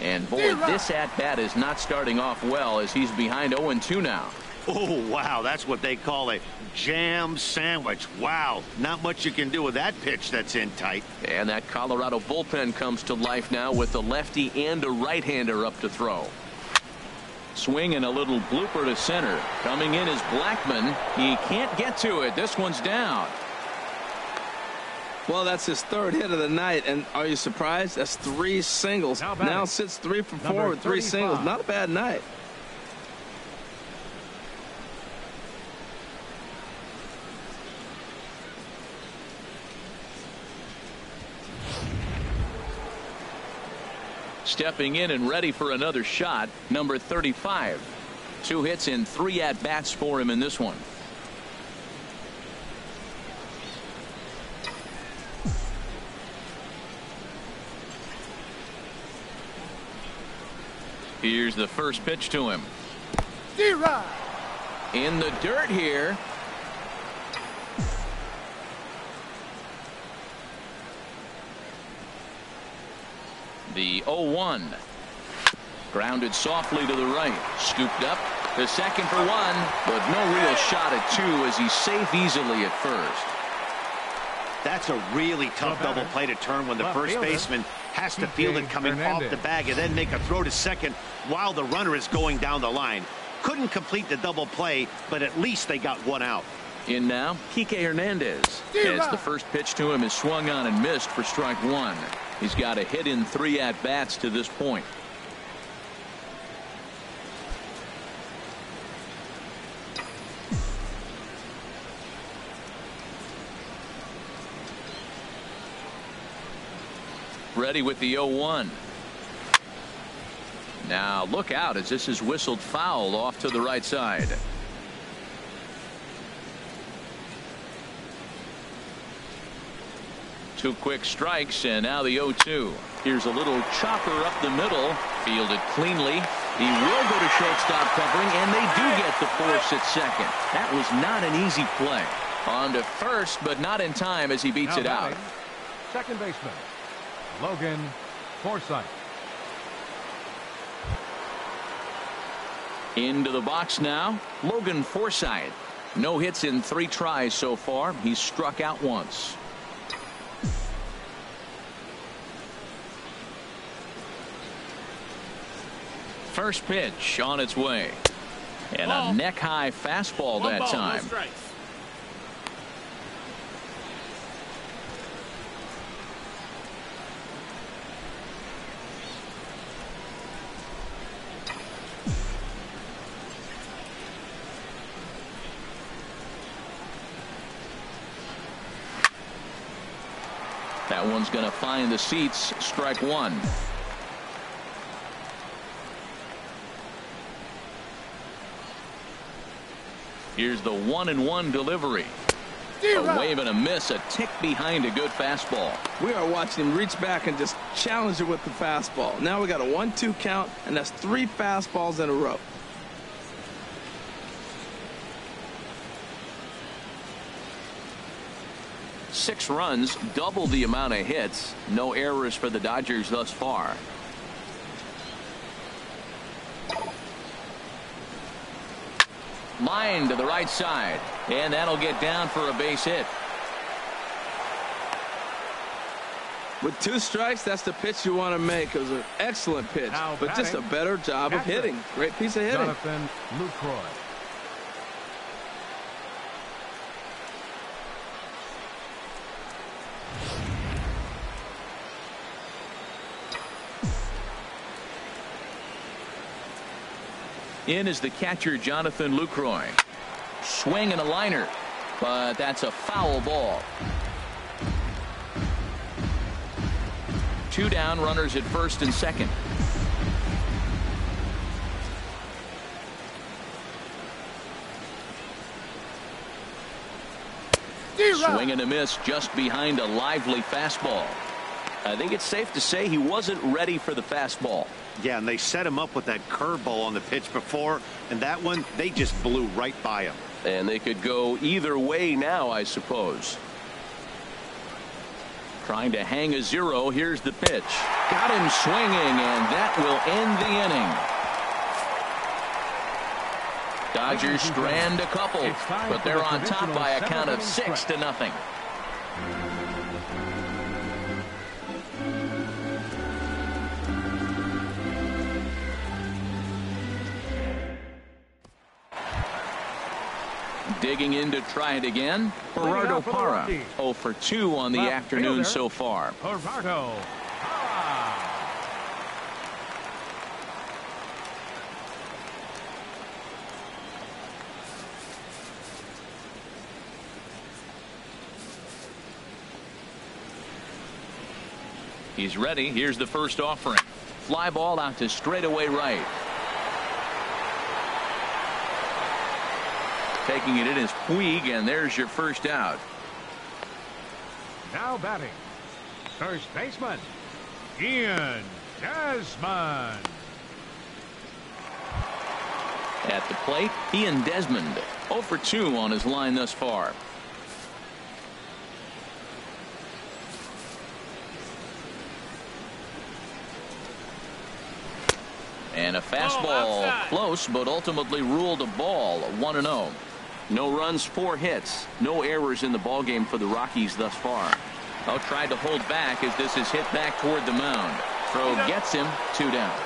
And boy, this at-bat is not starting off well as he's behind 0-2 now. Oh, wow, that's what they call a jam sandwich. Wow, not much you can do with that pitch that's in tight. And that Colorado bullpen comes to life now with a lefty and a right-hander up to throw. Swing and a little blooper to center. Coming in is Blackman. He can't get to it. This one's down. Well, that's his 3rd hit of the night, and are you surprised? That's 3 singles. Now sits 3 for 4 with 3 singles. Not a bad night. Stepping in and ready for another shot, number 35. 2 hits and 3 at-bats for him in this one. Here's the first pitch to him. In the dirt here. The 0-1. Grounded softly to the right. Scooped up to second for 1, but no real shot at 2 as he's safe easily at first. That's a really tough double play to turn when the first baseman has to field it coming off the bag and then make a throw to second while the runner is going down the line. Couldn't complete the double play, but at least they got 1 out. In now, Kike Hernandez. As the first pitch to him is swung on and missed for strike 1. He's got a hit in 3 at-bats to this point. Ready with the 0-1. Now look out as this is whistled foul off to the right side. Two quick strikes and now the 0-2. Here's a little chopper up the middle. Fielded cleanly. He will go to shortstop covering, and they do get the force at second. That was not an easy play. On to first, but not in time as he beats Now it out. batting, second baseman, Logan Forsythe. Into the box now, Logan Forsythe. No hits in 3 tries so far. He's struck out once. First pitch on its way. And a neck-high fastball that time. That one's going to find the seats. Strike one. Here's the 1-1 delivery. A wave and a miss, a tick behind a good fastball. We are watching him reach back and just challenge it with the fastball. Now we got a 1-2 count, and that's 3 fastballs in a row. Six runs, double the amount of hits. No errors for the Dodgers thus far. Line to the right side, and that'll get down for a base hit. With 2 strikes, that's the pitch you want to make. It was an excellent pitch, but just a better job of hitting. Great piece of hitting. Jonathan Lucroy. In is the catcher, Jonathan Lucroy. Swing and a liner, but that's a foul ball. 2 down, runners at first and second. Swing and a miss just behind a lively fastball. I think it's safe to say he wasn't ready for the fastball. Yeah, and they set him up with that curveball on the pitch before, and that one, they just blew right by him. And they could go either way now, I suppose. Trying to hang a 0. Here's the pitch. Got him swinging, and that will end the inning. Dodgers strand a couple, but they're on top by a count of 6-0. Digging in to try it again, Gerardo Parra. 0 for 2 on the afternoon so far. Gerardo Parra. He's ready. Here's the first offering. Fly ball out to straightaway right. Taking it in is Puig, and there's your first out. Now batting, first baseman, Ian Desmond. At the plate, Ian Desmond. 0 for 2 on his line thus far. And a fastball close, but ultimately ruled a ball. 1-0. No runs, 4 hits. No errors in the ballgame for the Rockies thus far. Oh, tried to hold back as this is hit back toward the mound. Throw gets him. 2 down.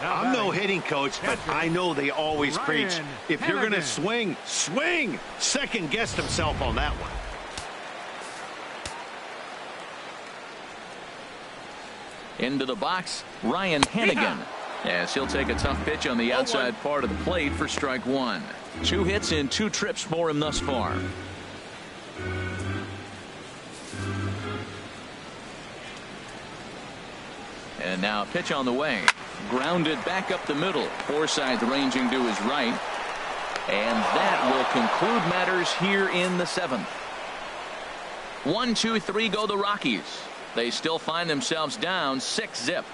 I'm no hitting coach, but I know they always preach, if you're going to swing, swing. Second guessed himself on that one. Into the box, Ryan Hennigan. Yes, he'll take a tough pitch on the outside part of the plate for strike 1. 2 hits in 2 trips for him thus far. And now a pitch on the way. Grounded back up the middle. Forsythe ranging to his right. And that will conclude matters here in the 7th. 1, 2, 3 go the Rockies. They still find themselves down 6-0.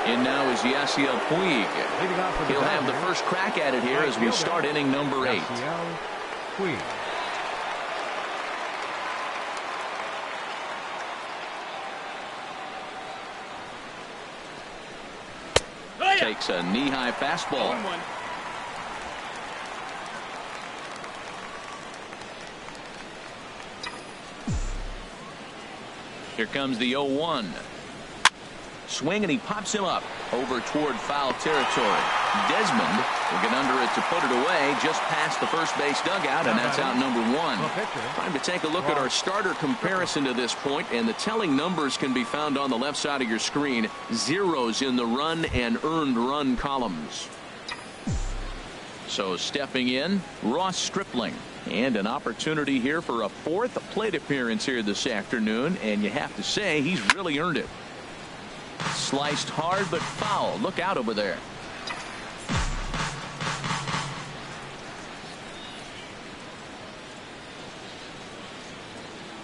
In now is Yasiel Puig. Leading off for the He'll have the first crack at it here as we start inning number 8. Yasiel Puig. Takes a knee-high fastball. 1-1. Here comes the 0-1. Swing, and he pops him up over toward foul territory. Desmond will get under it to put it away just past the first base dugout, and that's out number 1. Time to take a look at our starter comparison to this point, and the telling numbers can be found on the left side of your screen. Zeros in the run and earned run columns. So stepping in, Ross Stripling. And an opportunity here for a 4th plate appearance here this afternoon, and you have to say he's really earned it. Sliced hard but foul. Look out over there.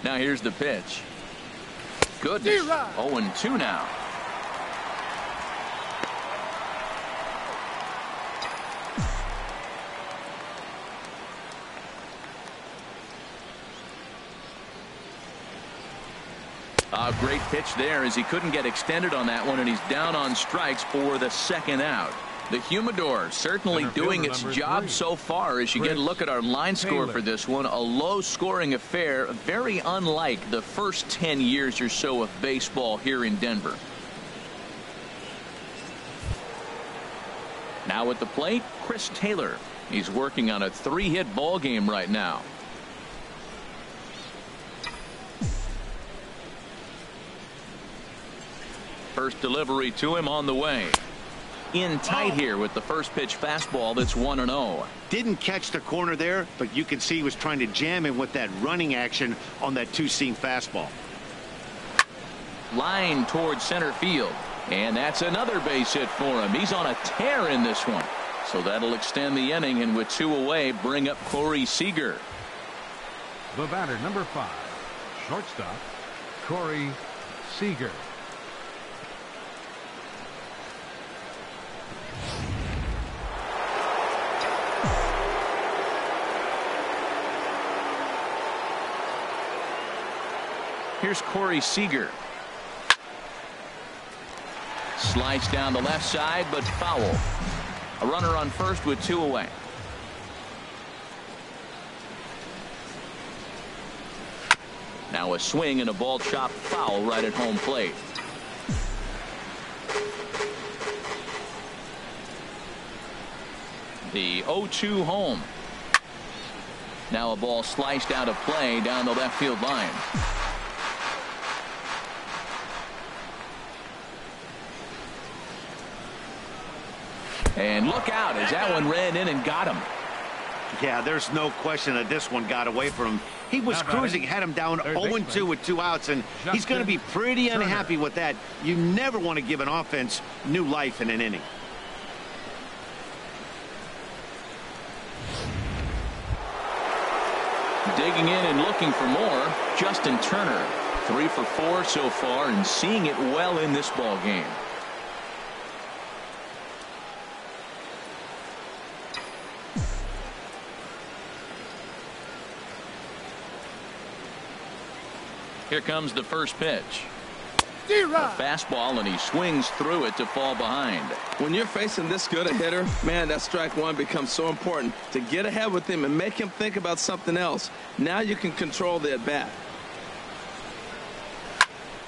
Now here's the pitch. Goodness. 0-2 now. A great pitch there as he couldn't get extended on that one, and he's down on strikes for the 2nd out. The Humidor certainly doing its job so far as you get a look at our line score for this one. A low-scoring affair, very unlike the first 10 years or so of baseball here in Denver. Now at the plate, Chris Taylor. He's working on a 3-hit ball game right now. First delivery to him on the way. In tight here with the first pitch fastball that's 1-0. Didn't catch the corner there, but you can see he was trying to jam him with that running action on that 2-seam fastball. Line towards center field. And that's another base hit for him. He's on a tear in this one. So that'll extend the inning, and with 2 away, bring up Corey Seager. The batter, number 5, shortstop, Corey Seager. Here's Corey Seager. Sliced down the left side, but foul. A runner on first with 2 away. Now a swing and a ball chopped foul right at home plate. The 0-2 home. Now a ball sliced out of play down the left field line. And look out as that one ran in and got him. Yeah, there's no question that this one got away from him. He was cruising, had him down 0-2 with 2 outs, and he's going to be pretty unhappy with that. You never want to give an offense new life in an inning. Digging in and looking for more, Justin Turner. 3 for 4 so far and seeing it well in this ball game. Here comes the first pitch. A fastball, and he swings through it to fall behind. When you're facing this good a hitter, man, that strike one becomes so important to get ahead with him and make him think about something else. Now you can control the at bat.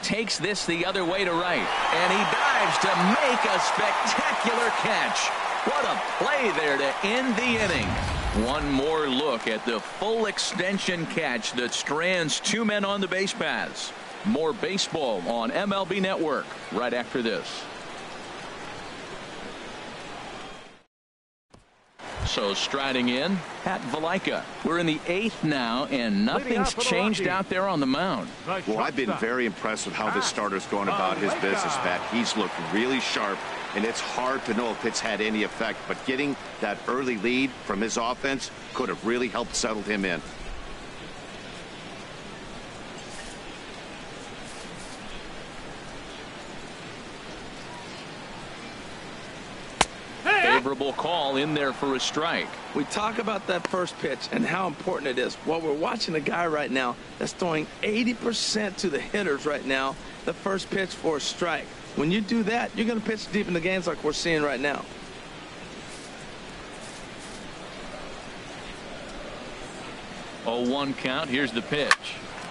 Takes this the other way to right, and he dives to make a spectacular catch. What a play there to end the inning. One more look at the full extension catch that strands 2 men on the base paths. More baseball on MLB Network right after this. So striding in, Pat Valaika. We're in the 8th now, and nothing's changed out there on the mound. Well, I've been very impressed with how this starter's going about his business, Pat. He's looked really sharp, and it's hard to know if it's had any effect, but getting that early lead from his offense could have really helped settle him in. favorable call in there for a strike. We talk about that first pitch and how important it is. Well, we're watching a guy right now that's throwing 80% to the hitters right now, the first pitch for a strike. When you do that, you're going to pitch deep in the games like we're seeing right now. Oh, 1 count. Here's the pitch.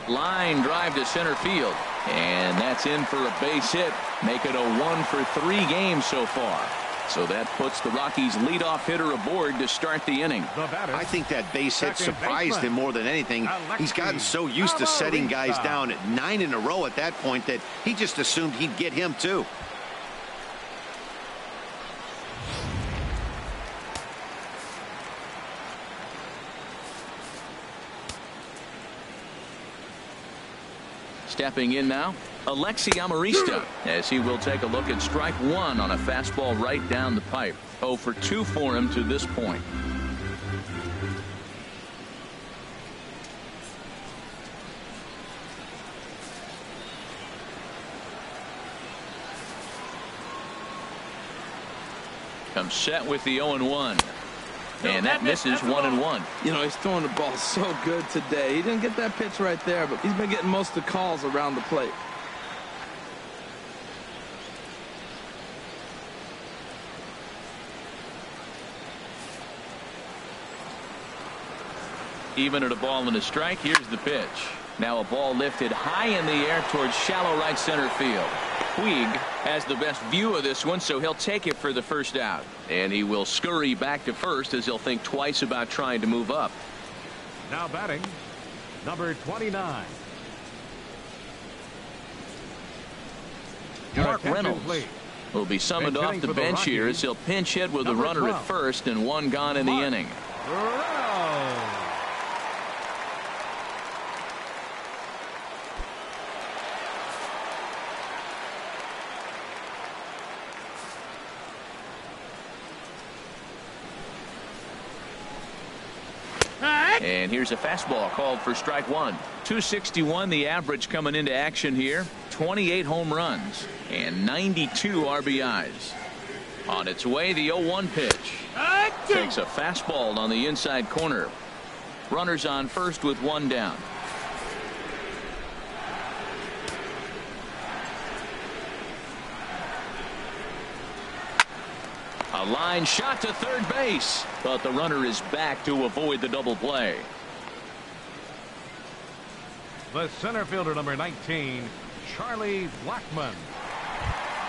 Line drive to center field. And that's in for a base hit. Make it a 1-for-3 game so far. So that puts the Rockies leadoff hitter aboard to start the inning. I think that base hit surprised him more than anything. He's gotten so used to setting guys down at 9 in a row at that point that he just assumed he'd get him too. Stepping in now, Alexi Amarista, as he will take a look at strike 1 on a fastball right down the pipe. 0 for 2 for him to this point. Comes set with the 0-1. And that misses 1-1. You know, he's throwing the ball so good today. He didn't get that pitch right there, but he's been getting most of the calls around the plate. Even at a ball and a strike, here's the pitch. Now a ball lifted high in the air towards shallow right center field. Puig has the best view of this one, so he'll take it for the first out. And he will scurry back to first as he'll think twice about trying to move up. Now batting, number 29. Mark Reynolds will be summoned off the bench here as he'll pinch hit with a runner at first and 1 gone in the inning. And here's a fastball called for strike 1. 261 the average coming into action here. 28 home runs and 92 RBIs. On its way, the 0-1 pitch. Takes a fastball on the inside corner. Runners on first with 1 down. A line shot to third base, but the runner is back to avoid the double play. The center fielder, number 19, Charlie Blackmon.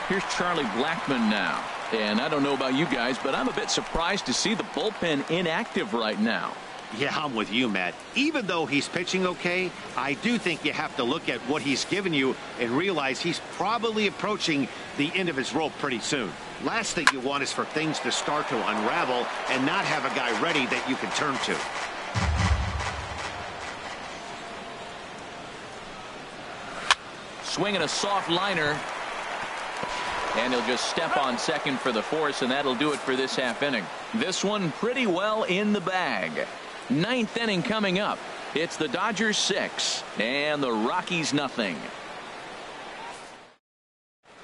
Here's Charlie Blackmon now. And I don't know about you guys, but I'm a bit surprised to see the bullpen inactive right now. Yeah, I'm with you, Matt. Even though he's pitching okay, I do think you have to look at what he's given you and realize he's probably approaching the end of his rope pretty soon. Last thing you want is for things to start to unravel and not have a guy ready that you can turn to. Swinging a soft liner. And he'll just step on second for the force, and that'll do it for this half inning. This one pretty well in the bag. 9th inning coming up. It's the Dodgers 6 and the Rockies nothing.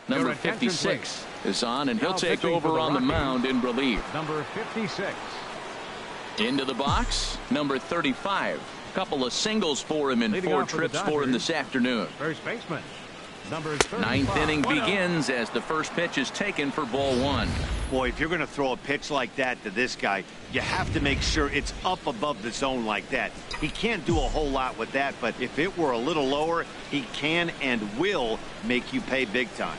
Number 56 is on, and he'll take over on the mound in relief. Number 56. Into the box, number 35. Couple of singles for him in 4 trips for him this afternoon. First baseman, number 9th inning begins as the first pitch is taken for ball 1. Boy, if you're going to throw a pitch like that to this guy, you have to make sure it's up above the zone like that. He can't do a whole lot with that, but if it were a little lower, he can and will make you pay big time.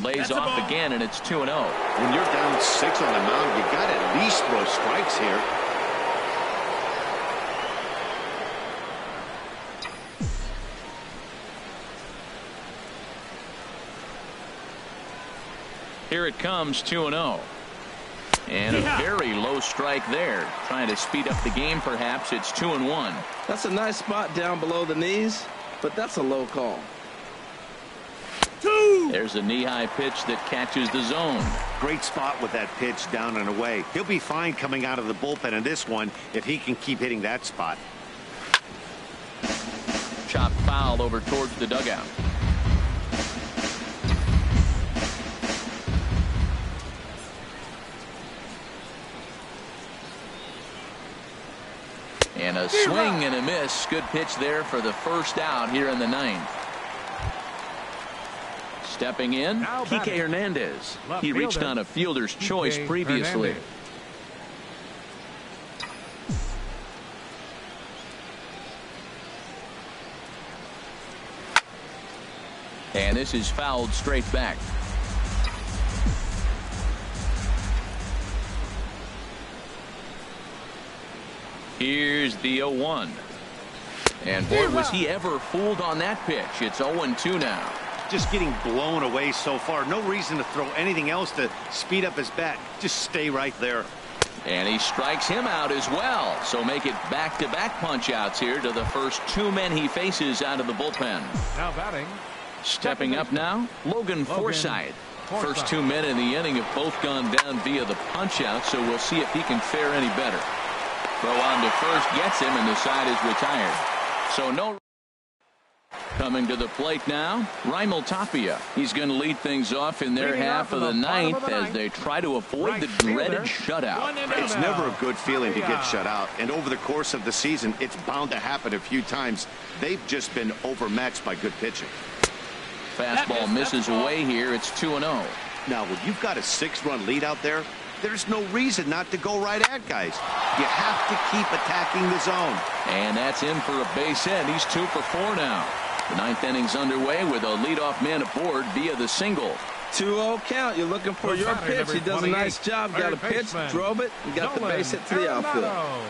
Lays off again, and it's 2-0. When you're down 6 on the mound, you got to at least throw strikes here. Here it comes, 2-0. And a very low strike there. Trying to speed up the game, perhaps. It's 2-1. That's a nice spot down below the knees, but that's a low call. There's a knee-high pitch that catches the zone. Great spot with that pitch down and away. He'll be fine coming out of the bullpen in this one if he can keep hitting that spot. Chopped foul over towards the dugout. And a swing and a miss. Good pitch there for the first out here in the ninth. Stepping in, Kike Hernandez. He reached on a fielder's choice previously. And this is fouled straight back. Here's the 0-1. And boy, was he ever fooled on that pitch. It's 0-2 now. Just getting blown away so far. No reason to throw anything else to speed up his bat. Just stay right there. And he strikes him out as well. So make it back-to-back punch outs here to the first two men he faces out of the bullpen. Now batting. Stepping up now, Logan Forsythe. First two men in the inning have both gone down via the punch out, so we'll see if he can fare any better. Throw on to first gets him, and the side is retired. So no. Coming to the plate now, Raimel Tapia. He's going to lead things off in their half of the ninth as they try to avoid the dreaded shutout. It's never a good feeling to get shut out, and over the course of the season, it's bound to happen a few times. They've just been overmatched by good pitching. Fastball misses away here. It's 2-0. Now, when you've got a 6-run lead out there, there's no reason not to go right at guys. You have to keep attacking the zone. And that's in for a base hit. He's 2 for 4 now. The ninth inning's underway with a leadoff man aboard via the single. 2-0 count. You're looking for your pitch. He does a nice job. Got a pitch, drove it, and got the base hit to the outfield.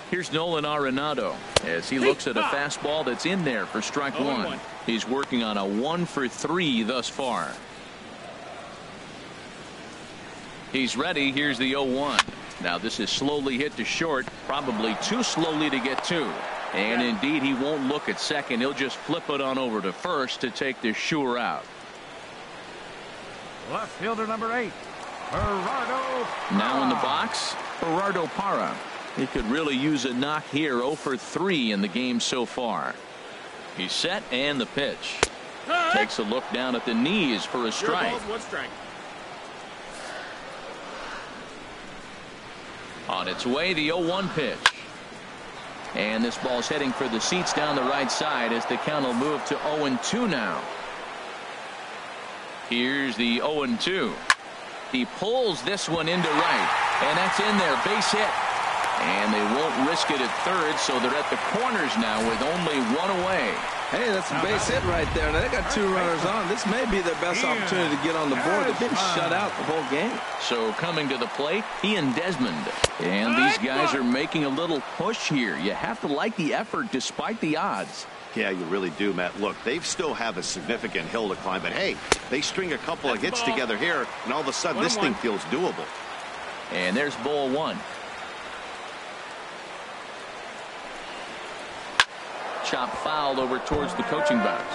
Here's Nolan Arenado as he looks at a fastball that's in there for strike one. He's working on a 1 for 3 thus far. He's ready. Here's the 0-1. Now this is slowly hit to short, probably too slowly to get to. And indeed, he won't look at second. He'll just flip it on over to first to take the sure out. Left fielder number 8, Gerardo. Now in the box, Gerardo Parra. He could really use a knock here. 0 for 3 in the game so far. He's set, and the pitch. Takes a look down at the knees for a strike. On its way, the 0-1 pitch. And this ball's heading for the seats down the right side as the count will move to 0-2 now. Here's the 0-2. He pulls this one into right, and that's in there. Base hit. And they won't risk it at third, so they're at the corners now with only 1 away. Hey, that's a base hit right there. Now they got 2 runners on. This may be their best opportunity to get on the board. They've been shut out the whole game. So coming to the plate, Ian Desmond. And these guys are making a little push here. You have to like the effort despite the odds. Yeah, you really do, Matt. Look, they still have a significant hill to climb, but hey, they string a couple of hits together here, and all of a sudden this thing feels doable. And there's ball 1. Chop foul over towards the coaching box.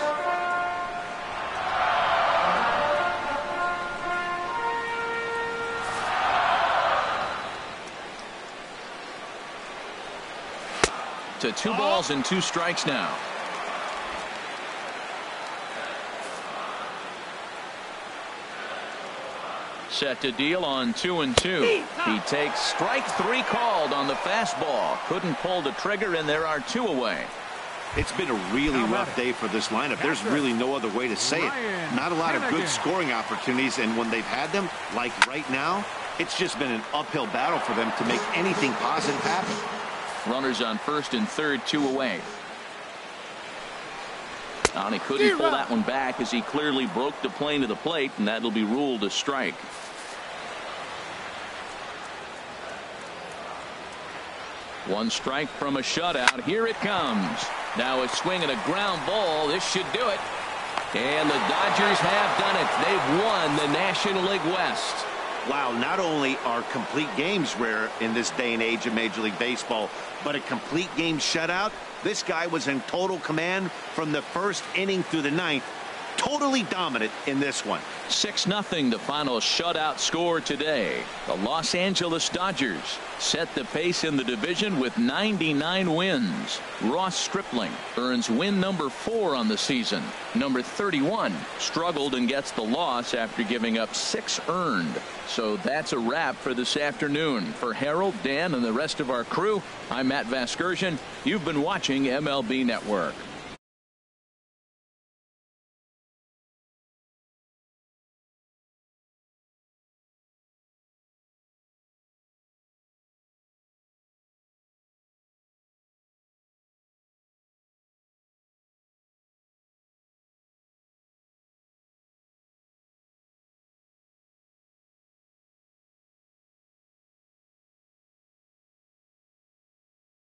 To 2 balls and 2 strikes now. Set to deal on 2-2. He takes strike 3 called on the fastball. Couldn't pull the trigger, and there are 2 away. It's been a really rough day for this lineup. There's really no other way to say it. Not a lot of good scoring opportunities, and when they've had them, like right now, it's just been an uphill battle for them to make anything positive happen. Runners on first and third, 2 away. And he couldn't pull that one back as he clearly broke the plane to the plate, and that'll be ruled a strike. One strike from a shutout. Here it comes. Now a swing and a ground ball. This should do it. And the Dodgers have done it. They've won the National League West. Wow, not only are complete games rare in this day and age of Major League Baseball, but a complete game shutout. This guy was in total command from the first inning through the ninth. totally dominant in this one. 6-0 the final shutout score today. The Los Angeles Dodgers set the pace in the division with 99 wins. Ross Stripling earns win number 4 on the season. Number 31 struggled and gets the loss after giving up 6 earned. So that's a wrap for this afternoon. For Harold, Dan, and the rest of our crew, I'm Matt Vasgersian. You've been watching MLB Network.